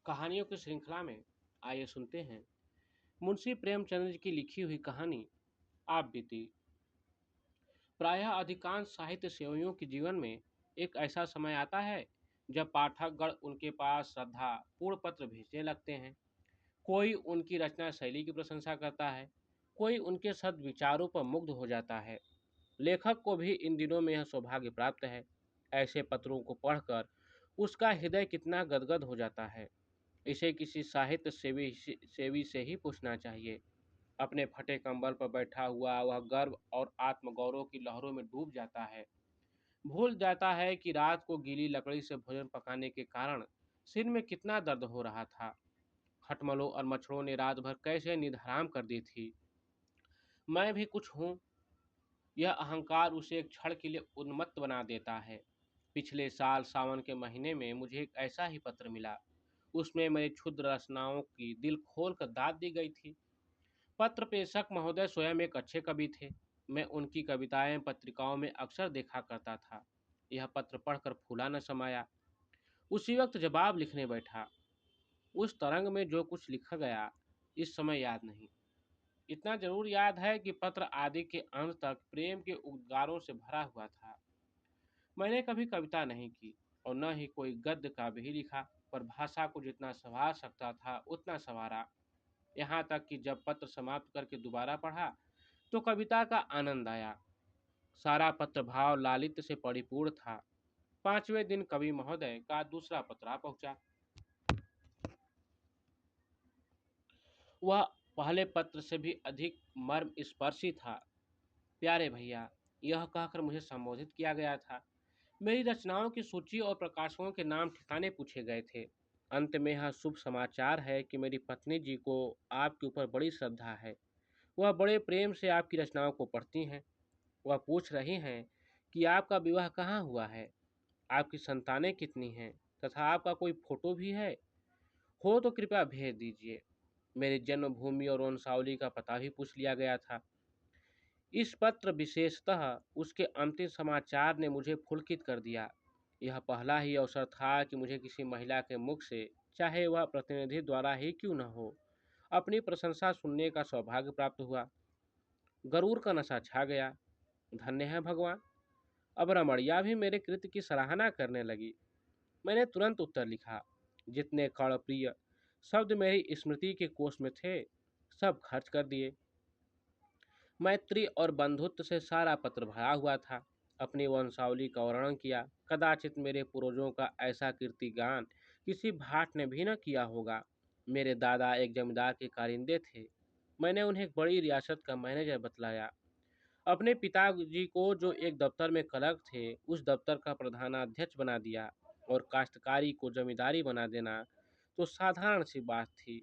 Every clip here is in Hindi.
कहानियों की श्रृंखला में आइए सुनते हैं मुंशी प्रेमचंद्र की लिखी हुई कहानी आप बीती। प्रायः अधिकांश साहित्य सेवियों के जीवन में एक ऐसा समय आता है जब पाठकगण उनके पास श्रद्धा पूर्ण पत्र भेजने लगते हैं। कोई उनकी रचना शैली की प्रशंसा करता है, कोई उनके सद्विचारों पर मुग्ध हो जाता है। लेखक को भी इन दिनों में यह सौभाग्य प्राप्त है। ऐसे पत्रों को पढ़कर उसका हृदय कितना गदगद हो जाता है, इसे किसी साहित्य सेवी से ही पूछना चाहिए। अपने फटे कंबल पर बैठा हुआ वह गर्व और आत्मगौरव की लहरों में डूब जाता है। भूल जाता है कि रात को गीली लकड़ी से भोजन पकाने के कारण सिर में कितना दर्द हो रहा था। खटमलों और मच्छरों ने रात भर कैसे नींद हराम कर दी थी। मैं भी कुछ हूँ, यह अहंकार उसे एक क्षण के लिए उन्मत्त बना देता है। पिछले साल सावन के महीने में मुझे एक ऐसा ही पत्र मिला। उसमें मेरी क्षुद्र रचनाओं की दिल खोल कर दाद दी गई थी। पत्र प्रेषक महोदय स्वयं एक अच्छे कवि थे। मैं उनकी कविताएं पत्रिकाओं में अक्सर देखा करता था। यह पत्र पढ़कर फूला न समाया। उसी वक्त जवाब लिखने बैठा। उस तरंग में जो कुछ लिखा गया इस समय याद नहीं। इतना जरूर याद है कि पत्र आदि के अंत तक प्रेम के उद्गारों से भरा हुआ था। मैंने कभी कविता नहीं की और न ही कोई गद्य काव्य ही लिखा, पर भाषा को जितना संवार सकता था उतना संवारा। यहाँ तक कि जब पत्र समाप्त करके दोबारा पढ़ा तो कविता का आनंद आया। सारा पत्र भाव लालित्य से परिपूर्ण था। पांचवें दिन कवि महोदय का दूसरा पत्र आ पहुंचा। वह पहले पत्र से भी अधिक मर्म स्पर्शी था। प्यारे भैया, यह कहकर मुझे संबोधित किया गया था। मेरी रचनाओं की सूची और प्रकाशकों के नाम ठिकाने पूछे गए थे। अंत में यह शुभ समाचार है कि मेरी पत्नी जी को आपके ऊपर बड़ी श्रद्धा है। वह बड़े प्रेम से आपकी रचनाओं को पढ़ती हैं। वह पूछ रही हैं कि आपका विवाह कहाँ हुआ है, आपकी संतानें कितनी हैं, तथा आपका कोई फोटो भी है। हो तो कृपया भेज दीजिए। मेरी जन्मभूमि और वंशावली का पता भी पूछ लिया गया था। इस पत्र विशेषतः उसके अंतिम समाचार ने मुझे पुलकित कर दिया। यह पहला ही अवसर था कि मुझे किसी महिला के मुख से, चाहे वह प्रतिनिधि द्वारा ही क्यों न हो, अपनी प्रशंसा सुनने का सौभाग्य प्राप्त हुआ। गरूर का नशा छा गया। धन्य है भगवान, अब रमणिया भी मेरे कृत्य की सराहना करने लगी। मैंने तुरंत उत्तर लिखा। जितने कड़प्रिय शब्द मेरी स्मृति के कोष में थे सब खर्च कर दिए। मैत्री और बंधुत्व से सारा पत्र भरा हुआ था। अपनी वंशावली का वर्णन किया। कदाचित मेरे पूर्वजों का ऐसा कीर्तिगान किसी भाट ने भी न किया होगा। मेरे दादा एक जमींदार के कारिंदे थे। मैंने उन्हें एक बड़ी रियासत का मैनेजर बतलाया। अपने पिताजी को जो एक दफ्तर में क्लर्क थे उस दफ्तर का प्रधानाध्यक्ष बना दिया, और काश्तकारी को जमींदारी बना देना तो साधारण सी बात थी।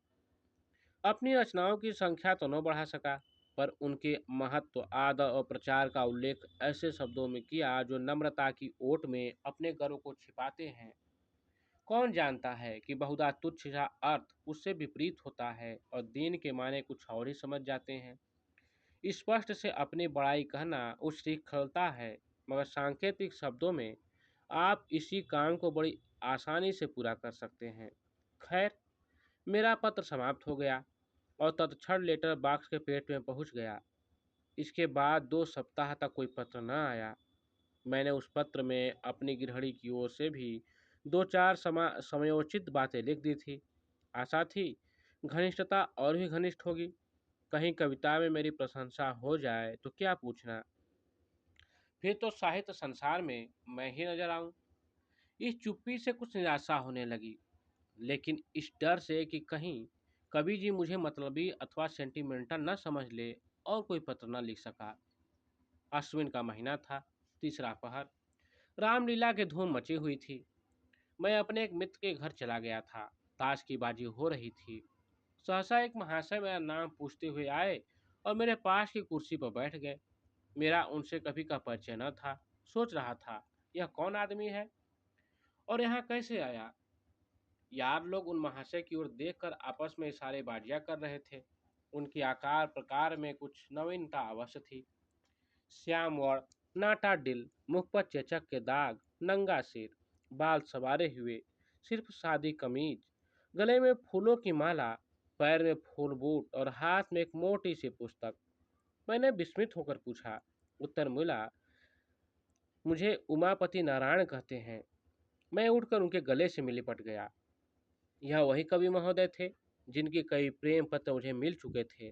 अपनी रचनाओं की संख्या तो न बढ़ा सका, पर उनके महत्व, आदर और प्रचार का उल्लेख ऐसे शब्दों में किया जो नम्रता की ओट में अपने गर्व को छिपाते हैं। कौन जानता है कि बहुधा तुच्छ सा अर्थ उससे विपरीत होता है और दीन के माने कुछ और ही समझ जाते हैं। स्पष्ट से अपनी बड़ाई कहना उच्छृंखलता है, मगर सांकेतिक शब्दों में आप इसी काम को बड़ी आसानी से पूरा कर सकते हैं। खैर, मेरा पत्र समाप्त हो गया और तत्क्षण लेटर बॉक्स के पेट में पहुंच गया। इसके बाद 2 सप्ताह तक कोई पत्र न आया। मैंने उस पत्र में अपनी गृहिणी की ओर से भी दो चार समयोचित बातें लिख दी थी। आशा थी घनिष्ठता और भी घनिष्ठ होगी। कहीं कविता में मेरी प्रशंसा हो जाए तो क्या पूछना, फिर तो साहित्य संसार में मैं ही नजर आऊं। इस चुप्पी से कुछ निराशा होने लगी, लेकिन इस डर से कि कहीं कवि जी मुझे मतलबी अथवा सेंटिमेंटल न समझ ले और कोई पत्र न लिख सका। अश्विन का महीना था। तीसरा पहर। रामलीला की धूम मची हुई थी। मैं अपने एक मित्र के घर चला गया था। ताश की बाजी हो रही थी। सहसा एक महाशय मेरा नाम पूछते हुए आए और मेरे पास की कुर्सी पर बैठ गए। मेरा उनसे कभी का परिचय न था। सोच रहा था यह कौन आदमी है और यहाँ कैसे आया। यार लोग उन महाशय की ओर देखकर आपस में इशारेबाजियां कर रहे थे। उनके आकार प्रकार में कुछ नवीनता अवश्य थी। श्याम वर्ण, नाटा दिल, मुख पर चेचक के दाग, नंगा सिर, बाल सवारे हुए, सिर्फ सादी कमीज, गले में फूलों की माला, पैर में फूल बूट और हाथ में एक मोटी सी पुस्तक। मैंने विस्मित होकर पूछा। उत्तर मिला, मुझे उमापति नारायण कहते हैं। मैं उठकर उनके गले से लिपट गया। यह वही कवि महोदय थे जिनके कई प्रेम पत्र मुझे मिल चुके थे।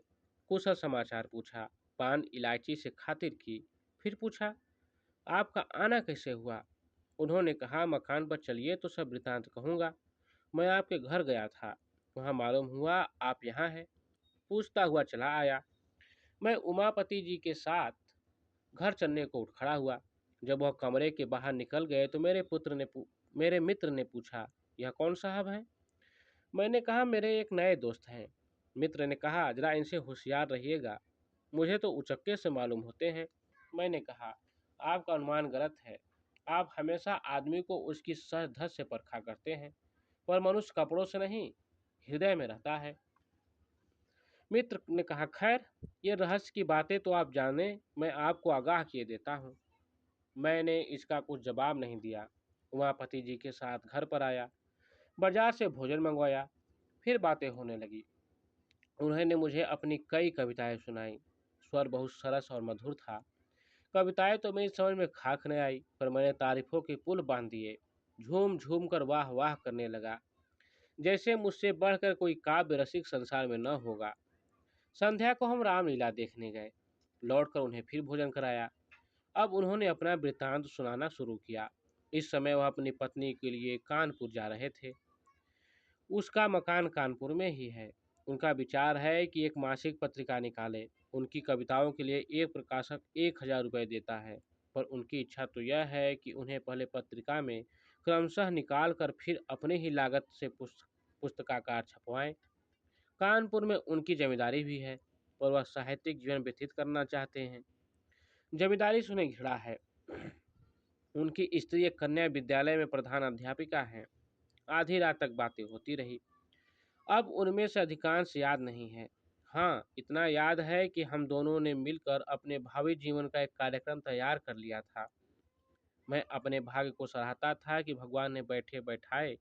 कुशल समाचार पूछा, पान इलायची से खातिर की। फिर पूछा, आपका आना कैसे हुआ? उन्होंने कहा, मकान पर चलिए तो सब वृतांत कहूँगा। मैं आपके घर गया था, वहाँ मालूम हुआ आप यहाँ हैं। पूछता हुआ चला आया। मैं उमापति जी के साथ घर चलने को उठ खड़ा हुआ। जब वह कमरे के बाहर निकल गए तो मेरे मित्र ने पूछा, यह कौन साहब है? मैंने कहा, मेरे एक नए दोस्त हैं। मित्र ने कहा, जरा इनसे होशियार रहिएगा, मुझे तो उचक्के से मालूम होते हैं। मैंने कहा, आपका अनुमान गलत है। आप हमेशा आदमी को उसकी सच धज से परखा करते हैं, पर मनुष्य कपड़ों से नहीं, हृदय में रहता है। मित्र ने कहा, खैर, ये रहस्य की बातें तो आप जाने, मैं आपको आगाह किए देता हूँ। मैंने इसका कुछ जवाब नहीं दिया। उमापति जी के साथ घर पर आया, बाजार से भोजन मंगवाया। फिर बातें होने लगी। उन्होंने मुझे अपनी कई कविताएं सुनाई। स्वर बहुत सरस और मधुर था। कविताएं तो मेरी समझ में खाक न आई, पर मैंने तारीफों के पुल बांध दिए। झूम झूम कर वाह वाह करने लगा, जैसे मुझसे बढ़कर कोई काव्य रसिक संसार में न होगा। संध्या को हम रामलीला देखने गए। लौटकर उन्हें फिर भोजन कराया। अब उन्होंने अपना वृत्तांत सुनाना शुरू किया। इस समय वह अपनी पत्नी के लिए कानपुर जा रहे थे। उसका मकान कानपुर में ही है। उनका विचार है कि एक मासिक पत्रिका निकाले। उनकी कविताओं के लिए एक प्रकाशक 1,000 रुपये देता है, पर उनकी इच्छा तो यह है कि उन्हें पहले पत्रिका में क्रमशः निकाल कर फिर अपने ही लागत से पुस्तकाकार छपवाएं। कानपुर में उनकी जमींदारी भी है, पर वह साहित्यिक जीवन व्यतीत करना चाहते हैं। जमींदारी से उन्हें घृणा है। उनकी स्त्री एक कन्या विद्यालय में प्रधान अध्यापिका है। आधी रात तक बातें होती रही। अब उनमें से अधिकांश याद नहीं है। हाँ, इतना याद है कि हम दोनों ने मिलकर अपने भावी जीवन का एक कार्यक्रम तैयार कर लिया था। मैं अपने भाग्य को सराहता था कि भगवान ने बैठे बैठाए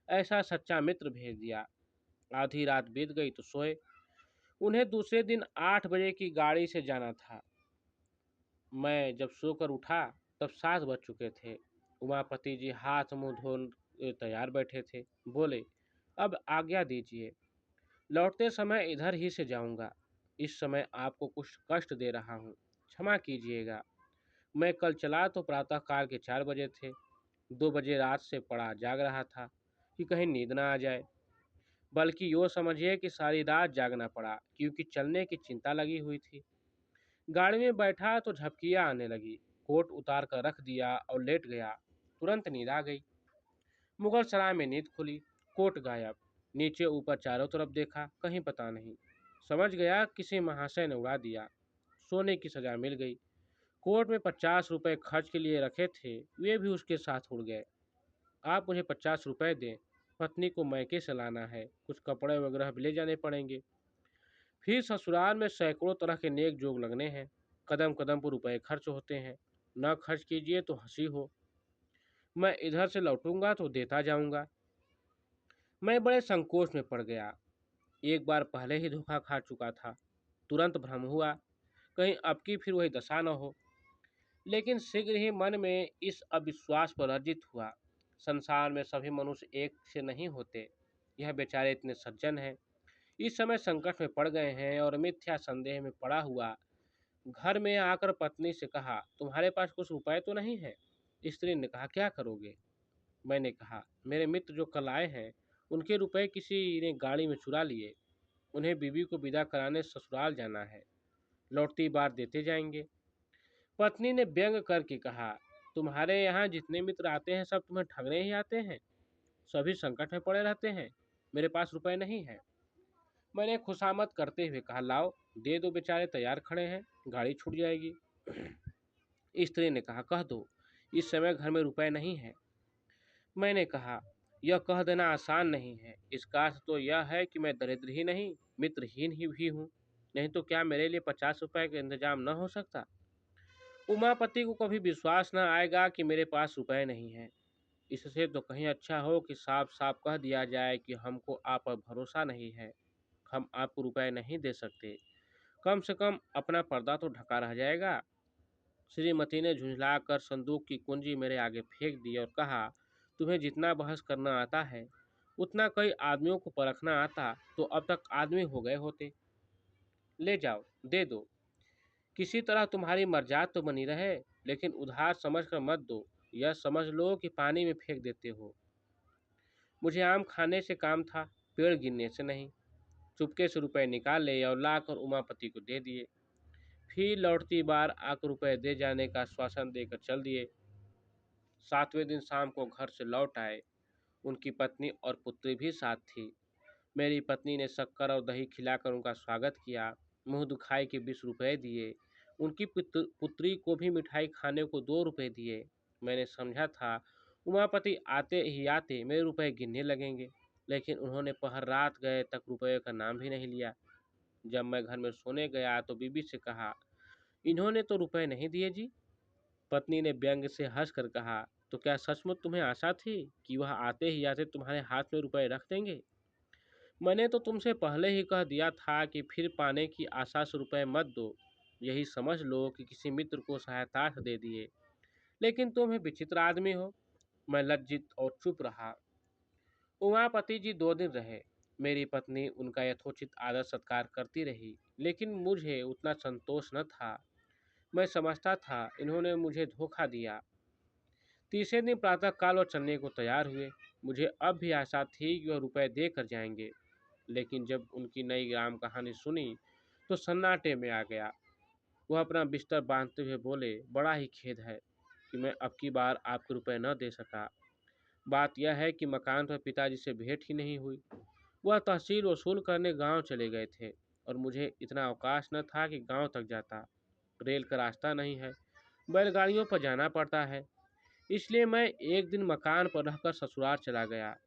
ऐसा सच्चा मित्र भेज दिया। आधी रात बीत गई तो सोए। उन्हें दूसरे दिन 8 बजे की गाड़ी से जाना था। मैं जब सोकर उठा तब 7 बज चुके थे। उमापति जी हाथ मुंह धो तैयार बैठे थे। बोले, अब आज्ञा दीजिए, लौटते समय इधर ही से जाऊंगा। इस समय आपको कुछ कष्ट दे रहा हूँ, क्षमा कीजिएगा। मैं कल चला तो प्रातःकाल के 4 बजे थे। 2 बजे रात से पड़ा जाग रहा था कि कहीं नींद ना आ जाए। बल्कि यो समझिए कि सारी रात जागना पड़ा, क्योंकि चलने की चिंता लगी हुई थी। गाड़ी में बैठा तो झपकियाँ आने लगी। कोट उतार कर रख दिया और लेट गया। तुरंत नींद आ गई। मुगल सराय में नींद खुली। कोट गायब। नीचे ऊपर चारों तरफ देखा, कहीं पता नहीं। समझ गया किसी महाशय ने उड़ा दिया। सोने की सजा मिल गई। कोर्ट में 50 रुपए खर्च के लिए रखे थे, वे भी उसके साथ उड़ गए। आप मुझे 50 रुपए दें, पत्नी को मैके से लाना है, कुछ कपड़े वगैरह भी ले जाने पड़ेंगे। फिर ससुराल में सैकड़ों तरह के नेक जोग लगने हैं। कदम कदम पर रुपए खर्च होते हैं। न खर्च कीजिए तो हंसी हो। मैं इधर से लौटूंगा तो देता जाऊंगा। मैं बड़े संकोच में पड़ गया। एक बार पहले ही धोखा खा चुका था। तुरंत भ्रम हुआ, कहीं अब की फिर वही दशा न हो। लेकिन शीघ्र ही मन में इस अविश्वास पर अर्जित हुआ। संसार में सभी मनुष्य एक से नहीं होते। यह बेचारे इतने सज्जन हैं, इस समय संकट में पड़ गए हैं और मिथ्या संदेह में पड़ा हुआ घर में आकर पत्नी से कहा, तुम्हारे पास कुछ रुपए तो नहीं है? स्त्री ने कहा, क्या करोगे? मैंने कहा, मेरे मित्र जो कल आए हैं, उनके रुपए किसी ने गाड़ी में चुरा लिए। उन्हें बीवी को विदा कराने ससुराल जाना है, लौटती बार देते जाएंगे। पत्नी ने व्यंग करके कहा, तुम्हारे यहाँ जितने मित्र आते हैं सब तुम्हें ठगने ही आते हैं। सभी संकट में पड़े रहते हैं। मेरे पास रुपए नहीं है। मैंने खुशामद करते हुए कहा, लाओ दे दो, बेचारे तैयार खड़े हैं, गाड़ी छूट जाएगी। स्त्री ने कहा, कह दो, इस समय घर में रुपए नहीं है। मैंने कहा, यह कह देना आसान नहीं है। इसका अर्थ तो यह है कि मैं दरिद्र ही नहीं, मित्रहीन ही भी हूँ। नहीं तो क्या मेरे लिए 50 रुपए का इंतजाम न हो सकता? उमापति को कभी विश्वास न आएगा कि मेरे पास रुपए नहीं है। इससे तो कहीं अच्छा हो कि साफ साफ कह दिया जाए कि हमको आप पर भरोसा नहीं है, हम आपको रुपए नहीं दे सकते। कम से कम अपना पर्दा तो ढका रह जाएगा। श्रीमती ने झुंझलाकर संदूक की कुंजी मेरे आगे फेंक दी और कहा, तुम्हें जितना बहस करना आता है उतना कई आदमियों को परखना आता तो अब तक आदमी हो गए होते। ले जाओ, दे दो, किसी तरह तुम्हारी मर्जाद तो बनी रहे, लेकिन उधार समझ कर मत दो। यह समझ लो कि पानी में फेंक देते हो। मुझे आम खाने से काम था, पेड़ गिनने से नहीं। चुपके से रुपए निकाल ले और लाकर उमापति को दे दिए। फिर लौटती बार आकर रुपए दे जाने का आश्वासन देकर चल दिए। 7वें दिन शाम को घर से लौट आए। उनकी पत्नी और पुत्री भी साथ थी। मेरी पत्नी ने शक्कर और दही खिलाकर उनका स्वागत किया। मुंह दुखाई के 20 रुपए दिए। उनकी पुत्री को भी मिठाई खाने को 2 रुपए दिए। मैंने समझा था उमापति आते ही आते मेरे रुपए गिनने लगेंगे, लेकिन उन्होंने पहर रात गए तक रुपये का नाम भी नहीं लिया। जब मैं घर में सोने गया तो बीबी से कहा, इन्होंने तो रुपए नहीं दिए जी। पत्नी ने व्यंग से हंसकर कहा, तो क्या सचमुच तुम्हें आशा थी कि वह आते ही आते तुम्हारे हाथ में रुपए रख देंगे? मैंने तो तुमसे पहले ही कह दिया था कि फिर पाने की आशा से रुपए मत दो। यही समझ लो कि किसी मित्र को सहायतार्थ दे दिए। लेकिन तुम ही विचित्र आदमी हो। मैं लज्जित और चुप रहा। उमापति जी 2 दिन रहे। मेरी पत्नी उनका यथोचित आदर सत्कार करती रही, लेकिन मुझे उतना संतोष न था। मैं समझता था इन्होंने मुझे धोखा दिया। तीसरे दिन प्रातःकाल वो चलने को तैयार हुए। मुझे अब भी आशा थी कि वह रुपए दे कर जाएंगे, लेकिन जब उनकी नई राम कहानी सुनी तो सन्नाटे में आ गया। वह अपना बिस्तर बांधते हुए बोले, बड़ा ही खेद है कि मैं अब की बार आपको रुपए न दे सका। बात यह है कि मकान पर पिताजी से भेंट ही नहीं हुई। वह तहसील वसूल करने गांव चले गए थे और मुझे इतना अवकाश न था कि गांव तक जाता। रेल का रास्ता नहीं है, बैलगाड़ियों पर जाना पड़ता है। इसलिए मैं एक दिन मकान पर रहकर ससुराल चला गया।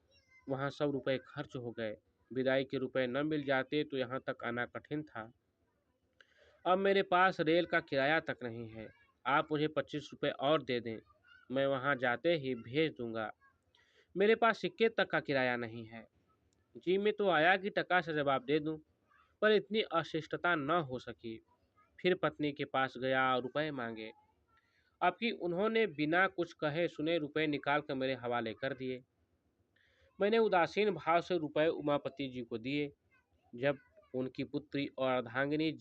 वहाँ सब रुपए खर्च हो गए। विदाई के रुपए न मिल जाते तो यहाँ तक आना कठिन था। अब मेरे पास रेल का किराया तक नहीं है। आप मुझे 25 रुपए और दे दें, मैं वहाँ जाते ही भेज दूंगा। मेरे पास सिक्के तक का किराया नहीं है। जी में तो आया कि टका से जवाब दे दूं, पर इतनी अशिष्टता न हो सकी। फिर पत्नी के पास गया और रुपए मांगे। अब कि उन्होंने बिना कुछ कहे सुने रुपए निकाल कर मेरे हवाले कर दिए। मैंने उदासीन भाव से रुपए उमापति जी को दिए। जब उनकी पुत्री और अर्धांगिनी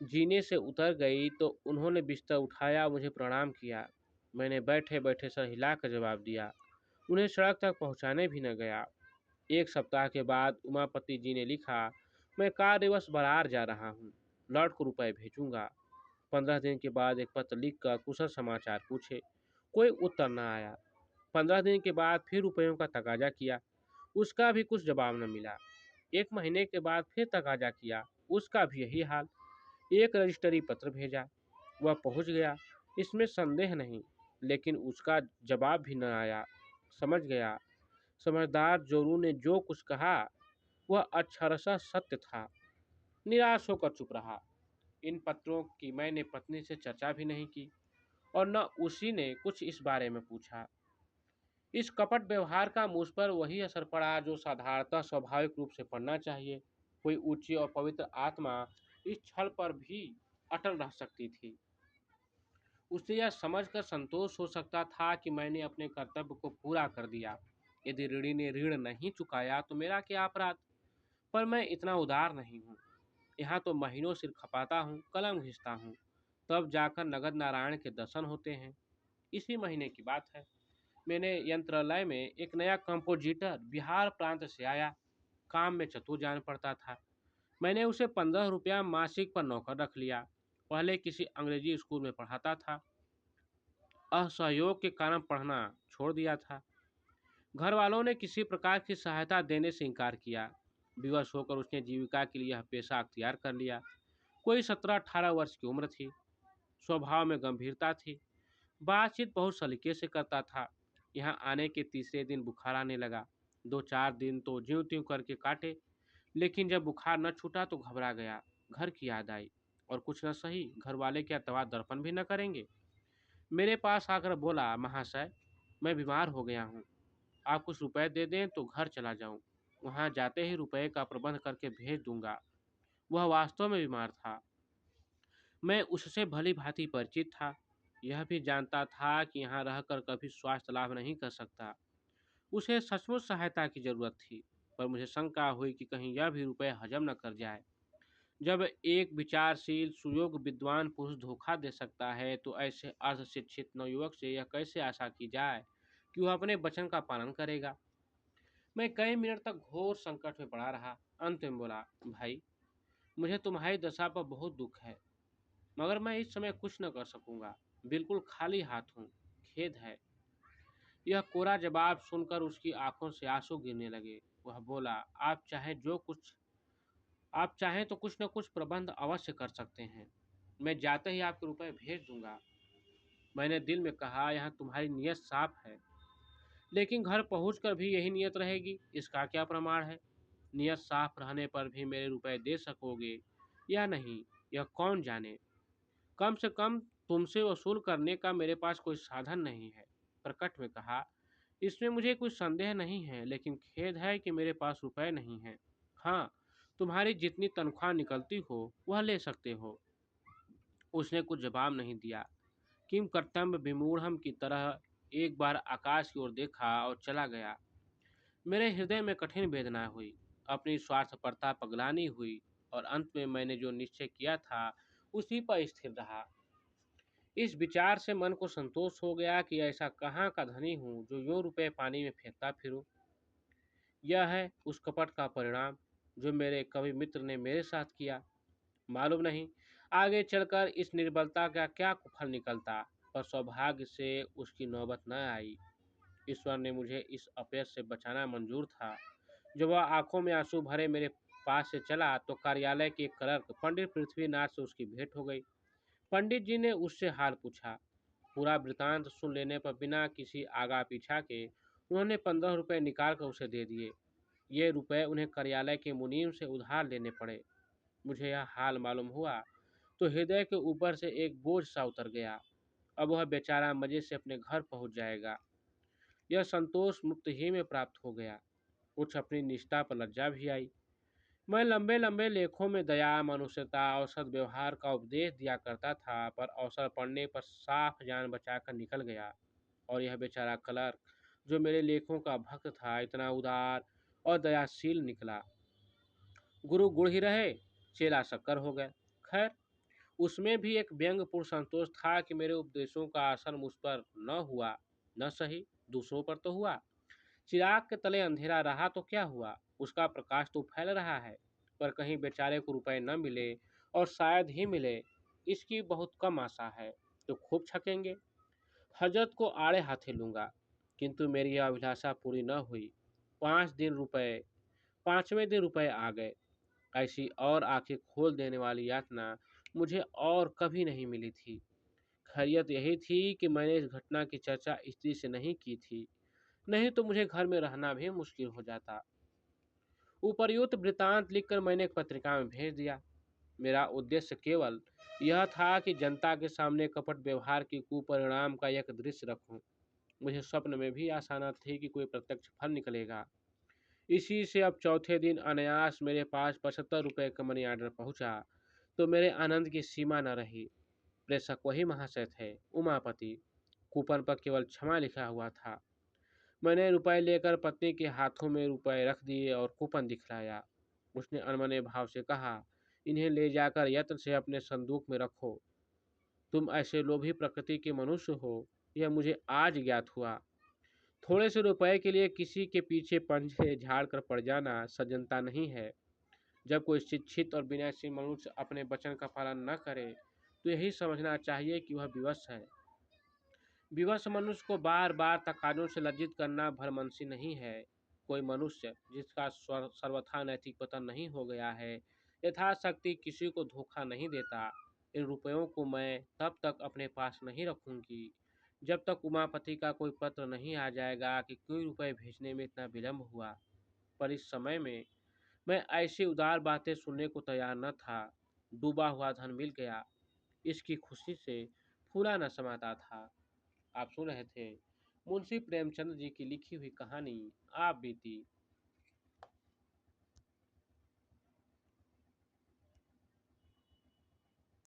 जीने से उतर गई तो उन्होंने बिस्तर उठाया, मुझे प्रणाम किया। मैंने बैठे बैठे सर हिलाकर जवाब दिया। उन्हें सड़क तक पहुंचाने भी न गया। 1 सप्ताह के बाद उमापति जी ने लिखा, मैं कार्यदिवस बरार जा रहा हूँ, लौट को रुपए भेजूंगा। 15 दिन के बाद एक पत्र लिखकर कुशल समाचार पूछे। कोई उत्तर न आया। 15 दिन के बाद फिर रुपयों का तकाजा किया, उसका भी कुछ जवाब न मिला। 1 महीने के बाद फिर तकाजा किया, उसका भी यही हाल। एक रजिस्ट्री पत्र भेजा, वह पहुंच गया, इसमें संदेह नहीं, लेकिन उसका जवाब भी न आया। समझ गया, समझदार जोरू ने जो कुछ कहा वह अक्षरशः सत्य था। निराश होकर चुप रहा। इन पत्रों की मैंने पत्नी से चर्चा भी नहीं की और न उसी ने कुछ इस बारे में पूछा। इस कपट व्यवहार का मुझ पर वही असर पड़ा जो साधारणतः स्वाभाविक रूप से पड़ना चाहिए। कोई ऊंची और पवित्र आत्मा इस छल पर भी अटल रह सकती थी। उसे यह समझकर संतोष हो सकता था कि मैंने अपने कर्तव्य को पूरा कर दिया। यदि ऋणी ने ऋण नहीं चुकाया तो मेरा क्या अपराध? पर मैं इतना उदार नहीं हूँ। यहाँ तो महीनों सिर खपाता हूँ, कलम घिसता हूँ, तब जाकर नगद नारायण के दर्शन होते हैं। इसी महीने की बात है। मैंने यंत्रालय में एक नया कंपोजिटर बिहार प्रांत से आया। काम में चतुर जान पड़ता था। मैंने उसे 15 रुपया मासिक पर नौकर रख लिया। पहले किसी अंग्रेजी स्कूल में पढ़ाता था। असहयोग के कारण पढ़ना छोड़ दिया था। घर वालों ने किसी प्रकार की सहायता देने से इनकार किया। विवश होकर उसने जीविका के लिए यह पेशा अख्तियार कर लिया। कोई 17-18 वर्ष की उम्र थी। स्वभाव में गंभीरता थी। बातचीत बहुत सलीके से करता था। यहाँ आने के तीसरे दिन बुखार आने लगा। 2-4 दिन तो ज्यों त्यों करके काटे, लेकिन जब बुखार न छूटा तो घबरा गया। घर की याद आई, और कुछ न सही घर वाले क्या दवा दर्पण भी न करेंगे। मेरे पास आकर बोला, महाशय मैं बीमार हो गया हूँ। आप कुछ रुपए दे दें तो घर चला जाऊँ। वहाँ जाते ही रुपए का प्रबंध करके भेज दूँगा। वह वास्तव में बीमार था। मैं उससे भली-भाँति परिचित था। यह भी जानता था कि यहाँ रहकर कभी स्वास्थ्य लाभ नहीं कर सकता। उसे सचमुच सहायता की ज़रूरत थी, पर मुझे शंका हुई कि कहीं यह भी रुपए हजम न कर जाए। जब एक विचारशील, सुयोग्य विद्वान पुरुष धोखा दे सकता है, तो ऐसे अर्धशिक्षित नवयुवक से यह कैसे आशा की जाए कि वह अपने वचन का पालन करेगा? मैं कई मिनट तक घोर संकट में पड़ा रहा। अंत में बोला, भाई, मुझे तुम्हारी दशा पर बहुत दुख है, मगर मैं इस समय कुछ न कर सकूंगा। बिल्कुल खाली हाथ हूँ। खेद है। यह कोरा जवाब सुनकर उसकी आंखों से आंसू गिरने लगे। वह बोला, आप चाहें तो कुछ न कुछ प्रबंध अवश्य कर सकते हैं। मैं जाते ही आपके रुपए भेज दूंगा। मैंने दिल में कहा, यहाँ तुम्हारी नीयत साफ है, लेकिन घर पहुंचकर भी यही नीयत रहेगी, इसका क्या प्रमाण है? नीयत साफ रहने पर भी मेरे रुपए दे सकोगे या नहीं, यह कौन जाने। कम से कम तुमसे वसूल करने का मेरे पास कोई साधन नहीं है। प्रकट में कहा, इसमें मुझे कोई संदेह नहीं है, लेकिन खेद है कि मेरे पास रुपए नहीं हैं। हाँ, तुम्हारी जितनी तनख्वाह निकलती हो वह ले सकते हो। उसने कुछ जवाब नहीं दिया। किम कर्तव्य विमूढ़ की तरह एक बार आकाश की ओर देखा और चला गया। मेरे हृदय में कठिन वेदना हुई, अपनी स्वार्थपरता पगलानी हुई, और अंत में मैंने जो निश्चय किया था उसी पर स्थिर रहा। इस विचार से मन को संतोष हो गया कि ऐसा कहाँ का धनी हूँ जो यूं रुपए पानी में फेंकता फिरूं। यह है उस कपट का परिणाम जो मेरे कवि मित्र ने मेरे साथ किया। मालूम नहीं आगे चलकर इस निर्बलता का क्या फल निकलता, पर सौभाग्य से उसकी नौबत न आई। ईश्वर ने मुझे इस अपयश से बचाना मंजूर था। जब वह आंखों में आंसू भरे मेरे पास से चला, तो कार्यालय के क्लर्क पंडित पृथ्वीनाथ से उसकी भेंट हो गई। पंडित जी ने उससे हाल पूछा। पूरा वृतांत सुन लेने पर बिना किसी आगा पीछा के उन्होंने 15 रुपये निकाल कर उसे दे दिए। ये रुपए उन्हें कार्यालय के मुनीम से उधार लेने पड़े। मुझे यह हाल मालूम हुआ तो हृदय के ऊपर से एक बोझ सा उतर गया। अब वह बेचारा मजे से अपने घर पहुंच जाएगा। यह संतोष मुक्त ही में प्राप्त हो गया। कुछ अपनी निष्ठा पर लज्जा भी आई। मैं लंबे लंबे लेखों में दया, मनुष्यता और सद्व्यवहार का उपदेश दिया करता था, पर अवसर पड़ने पर साफ जान बचाकर निकल गया। और यह बेचारा क्लर्क, जो मेरे लेखों का भक्त था, इतना उदार और दयाशील निकला। गुरु गुड़ ही रहे, चेला शक्कर हो गए। खैर, उसमें भी एक व्यंग्यपूर्ण संतोष था कि मेरे उपदेशों का असर मुझ पर न हुआ, न सही दूसरों पर तो हुआ। चिराग के तले अंधेरा रहा तो क्या हुआ, उसका प्रकाश तो फैल रहा है। पर कहीं बेचारे को रुपए न मिले, और शायद ही मिले, इसकी बहुत कम आशा है। तो खूब छकेंगे। हजरत को आड़े हाथे लूंगा। किंतु मेरी यह अभिलाषा पूरी न हुई। 5 दिन रुपए 5वें दिन रुपए आ गए। ऐसी और आंखें खोल देने वाली यातना मुझे और कभी नहीं मिली थी। खैरियत यही थी कि मैंने इस घटना की चर्चा स्त्री से नहीं की थी, नहीं तो मुझे घर में रहना भी मुश्किल हो जाता। उपर्युक्त वृतांत लिखकर मैंने एक पत्रिका में भेज दिया। मेरा उद्देश्य केवल यह था कि जनता के सामने कपट व्यवहार के कुपरिणाम का एक दृश्य रखूं। मुझे स्वप्न में भी आशा न थी कि कोई प्रत्यक्ष फल निकलेगा। इसी से अब चौथे दिन अनायास मेरे पास 75 रुपये का मनी ऑर्डर पहुंचा, तो मेरे आनंद की सीमा न रही। प्रेषक वही महाशय थे, उमापति। कूपन पर केवल क्षमा लिखा हुआ था। मैंने रुपए लेकर पत्नी के हाथों में रुपए रख दिए और कूपन दिखलाया। उसने अनमने भाव से कहा, इन्हें ले जाकर यत्र से अपने संदूक में रखो। तुम ऐसे लोभी प्रकृति के मनुष्य हो, यह मुझे आज ज्ञात हुआ। थोड़े से रुपए के लिए किसी के पीछे पंजे झाड़ कर पड़ जाना सज्जनता नहीं है। जब कोई शिक्षित और विनयशील मनुष्य अपने वचन का पालन न करे, तो यही समझना चाहिए कि वह विवश है। विवश मनुष्य को बार बार तकाजों से लज्जित करना भरमंसी नहीं है। कोई मनुष्य जिसका सर्वथा नैतिक पतन नहीं हो गया है, यथाशक्ति किसी को धोखा नहीं देता। इन रुपयों को मैं तब तक अपने पास नहीं रखूंगी जब तक उमापति का कोई पत्र नहीं आ जाएगा कि क्यों रुपए भेजने में इतना विलम्ब हुआ। पर इस समय में मैं ऐसी उदार बातें सुनने को तैयार न था। डूबा हुआ धन मिल गया, इसकी खुशी से फूला न समाता था। आप सुन रहे थे मुंशी प्रेमचंद जी की लिखी हुई कहानी आप बीती।